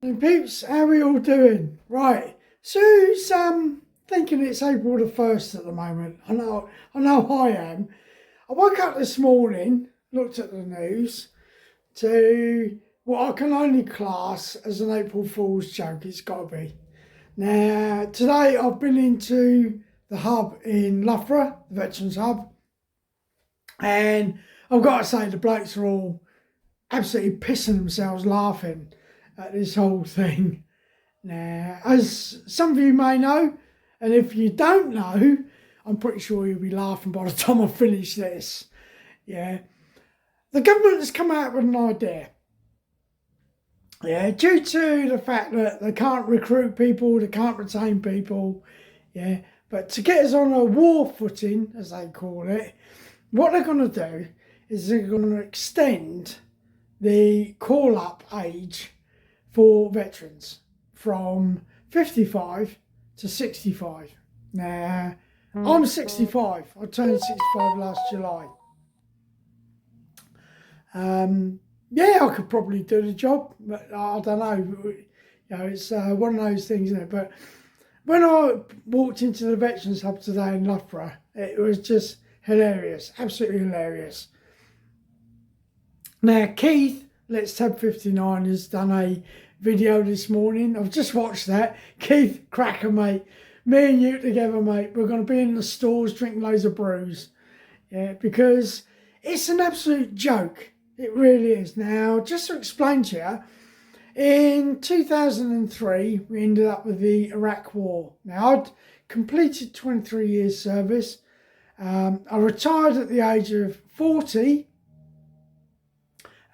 And peeps, how are we all doing? Right, Sue's thinking it's April the 1st at the moment. I know I am. I woke up this morning, looked at the news, to what I can only class as an April Fool's joke. It's got to be. Now, today I've been into the hub in Loughborough, the Veterans Hub, and I've got to say the blokes are all absolutely pissing themselves laughing at this whole thing. Now, as some of you may know, and if you don't know, I'm pretty sure you'll be laughing by the time I finish this. Yeah. The government has come out with an idea. Yeah, due to the fact that they can't recruit people, they can't retain people. Yeah, but to get us on a war footing, as they call it, what they're going to do is they're going to extend the call-up age for veterans from 55 to 65. Now, I'm 65. I turned 65 last July. Yeah, I could probably do the job, but I don't know. It's one of those things, isn't it? But when I walked into the Veterans Hub today in Loughborough, it was just hilarious, absolutely hilarious. Now, Keith, Let's Tab 59, has done a video this morning. I've just watched that. Keith, cracker, mate. Me and you together, mate. We're going to be in the stores drinking loads of brews. Yeah, because it's an absolute joke. It really is. Now, just to explain to you, in 2003, we ended up with the Iraq War. Now, I'd completed 23 years service. I retired at the age of 40.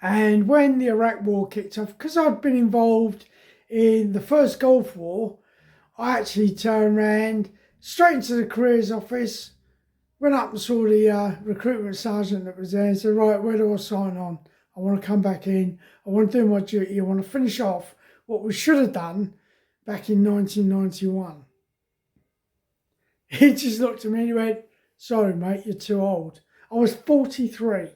And when the Iraq War kicked off, because I'd been involved in the first Gulf War, I actually turned around straight into the careers office, went up and saw the recruitment sergeant that was there and said, right, where do I sign on? I want to come back in. I want to do my duty. I want to finish off what we should have done back in 1991. He just looked at me and he went, sorry, mate, you're too old. I was 43.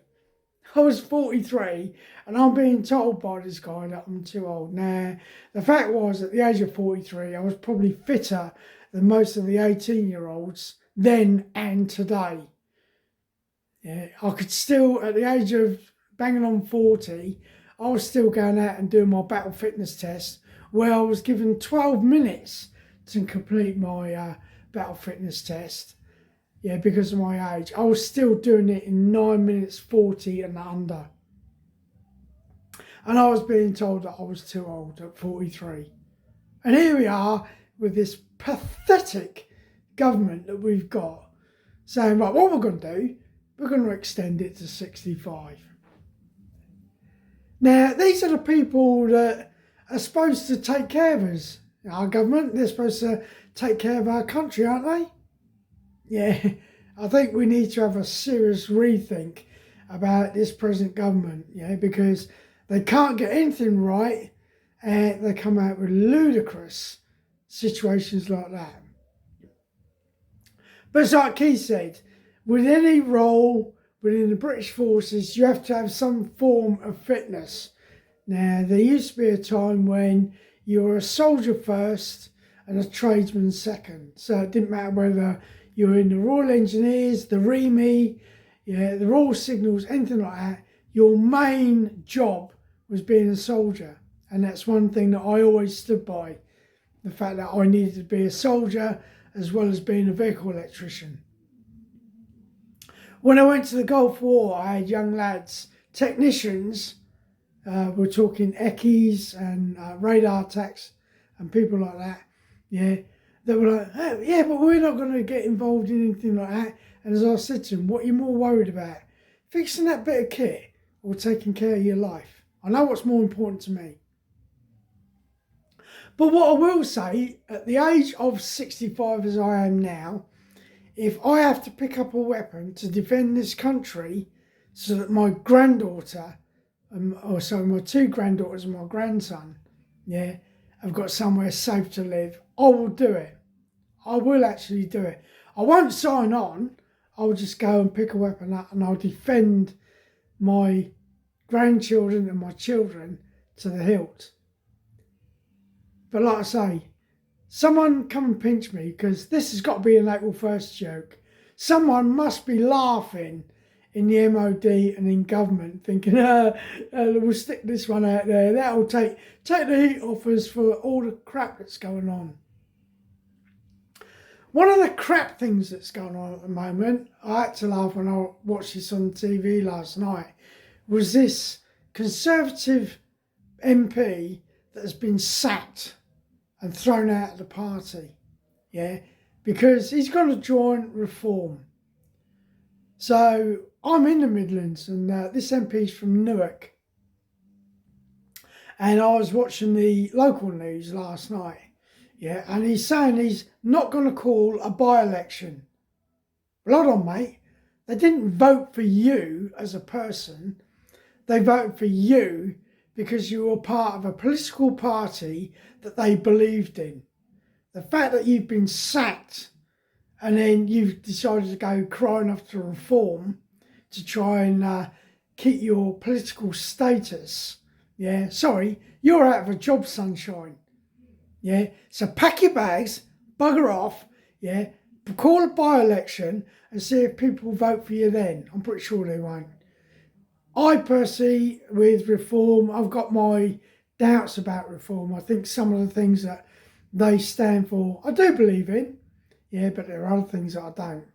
I was 43 and I'm being told by this guy that I'm too old. Now, the fact was, at the age of 43, I was probably fitter than most of the 18-year-olds then and today. Yeah, I could still, at the age of banging on 40, I was still going out and doing my battle fitness test, where I was given 12 minutes to complete my battle fitness test. Yeah, because of my age. I was still doing it in 9 minutes 40 and under. And I was being told that I was too old at 43. And here we are with this pathetic government that we've got saying, right, what we're going to do, we're going to extend it to 65. Now, these are the people that are supposed to take care of us. Our government, they're supposed to take care of our country, aren't they? Yeah, I think we need to have a serious rethink about this present government, yeah, because they can't get anything right and they come out with ludicrous situations like that. But it's like Keith said, with any role within the British forces, you have to have some form of fitness. Now, there used to be a time when you were a soldier first and a tradesman second. So it didn't matter whether you were in the Royal Engineers, the REME, yeah, the Royal Signals, anything like that. Your main job was being a soldier. And that's one thing that I always stood by. The fact that I needed to be a soldier as well as being a vehicle electrician. When I went to the Gulf War, I had young lads, technicians, we're talking eckies and radar techs and people like that, yeah, that were like, oh, yeah, but we're not going to get involved in anything like that. And as I said to them, what are you more worried about? Fixing that bit of kit or taking care of your life? I know what's more important to me. But what I will say, at the age of 65 as I am now, if I have to pick up a weapon to defend this country so that my granddaughter, or so my two granddaughters and my grandson, yeah, have got somewhere safe to live, I will do it. I will actually do it. I won't sign on. I'll just go and pick a weapon up and I'll defend my grandchildren and my children to the hilt. But like I say, someone come and pinch me, because this has got to be an April 1st joke. Someone must be laughing in the MOD and in government, thinking, we'll stick this one out there. That'll take the heat off us for all the crap that's going on. One of the crap things that's going on at the moment, I had to laugh when I watched this on TV last night, was this Conservative MP that has been sacked and thrown out of the party, yeah, because he's going to join Reform. So I'm in the Midlands, and this MP's from Newark, and I was watching the local news last night, yeah, and he's saying he's not going to call a by-election. Well, hold on, mate. They didn't vote for you as a person. They voted for you because you were part of a political party that they believed in. The fact that you've been sacked and then you've decided to go crying off to Reform to try and keep your political status, yeah, sorry, you're out of a job, sunshine. Yeah, so pack your bags, bugger off, yeah, call a by-election and see if people vote for you then. I'm pretty sure they won't. I personally, with Reform, I've got my doubts about Reform. I think some of the things that they stand for, I do believe in, yeah, but there are other things that I don't.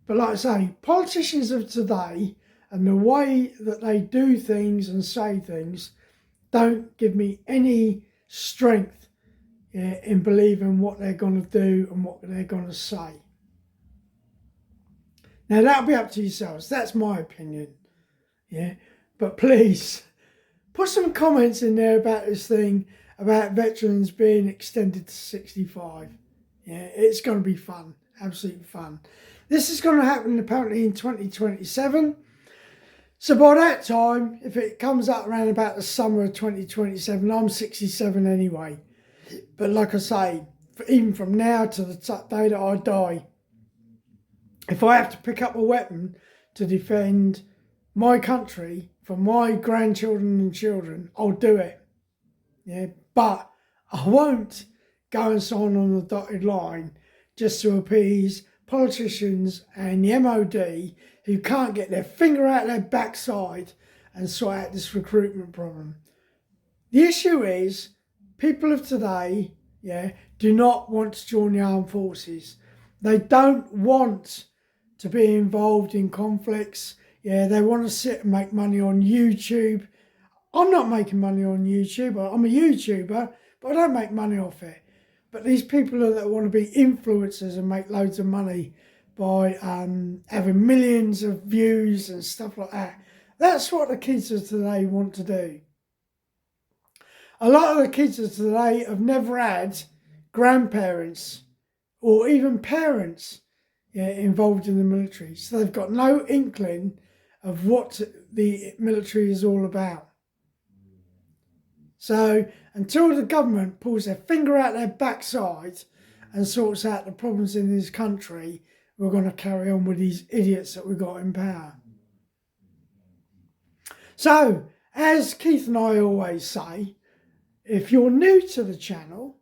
But like I say, politicians of today and the way that they do things and say things don't give me any strength, yeah, in believing what they're going to do and what they're going to say. Now, that'll be up to yourselves. That's my opinion, yeah. But please, put some comments in there about this thing, about veterans being extended to 65. Yeah, it's going to be fun, absolute fun. This is going to happen apparently in 2027. So by that time, if it comes up around about the summer of 2027, I'm 67 anyway. But like I say, even from now to the day that I die, if I have to pick up a weapon to defend my country for my grandchildren and children, I'll do it. Yeah, but I won't go and sign on the dotted line just to appease politicians and the MOD who can't get their finger out their backside and sort out this recruitment problem. The issue is people of today, yeah, do not want to join the armed forces. They don't want to be involved in conflicts. Yeah, they want to sit and make money on YouTube. I'm not making money on YouTube. I'm a YouTuber, but I don't make money off it. But these people that want to be influencers and make loads of money by having millions of views and stuff like that, that's what the kids of today want to do. A lot of the kids of today have never had grandparents or even parents, yeah, involved in the military. So they've got no inkling of what the military is all about. So until the government pulls their finger out their backside and sorts out the problems in this country, we're going to carry on with these idiots that we've got in power. So, as Keith and I always say, if you're new to the channel,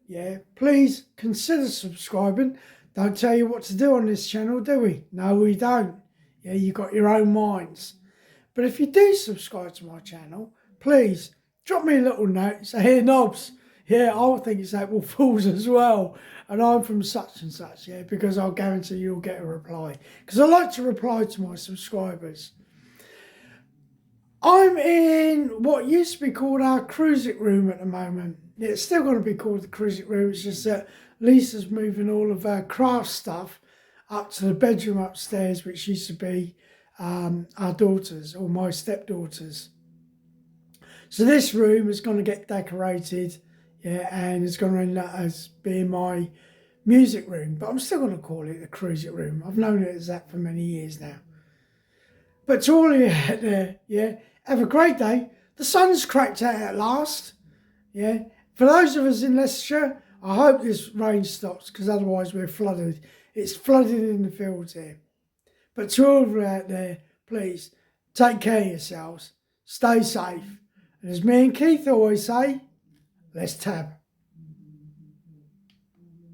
yeah, please consider subscribing. Don't tell you what to do on this channel, do we? No, we don't. Yeah, you've got your own minds. But if you do subscribe to my channel, please drop me a little note. Say, hey, Knobs, yeah, I think it's April Fools as well. And I'm from such and such, yeah, because I'll guarantee you'll get a reply. Because I like to reply to my subscribers. I'm in what used to be called our cruising room at the moment. It's still going to be called the cruising room. It's just that Lisa's moving all of her craft stuff up to the bedroom upstairs, which used to be our daughter's or my stepdaughter's. So this room is going to get decorated, yeah, and it's going to end up as being my music room. But I'm still going to call it the cruising room. I've known it as that for many years now. But to all of you out there, yeah, have a great day. The sun's cracked out at last, yeah. For those of us in Leicestershire, I hope this rain stops, because otherwise we're flooded. It's flooded in the fields here. But to all of you out there, please take care of yourselves. Stay safe. And as me and Keith always say, Let's tab.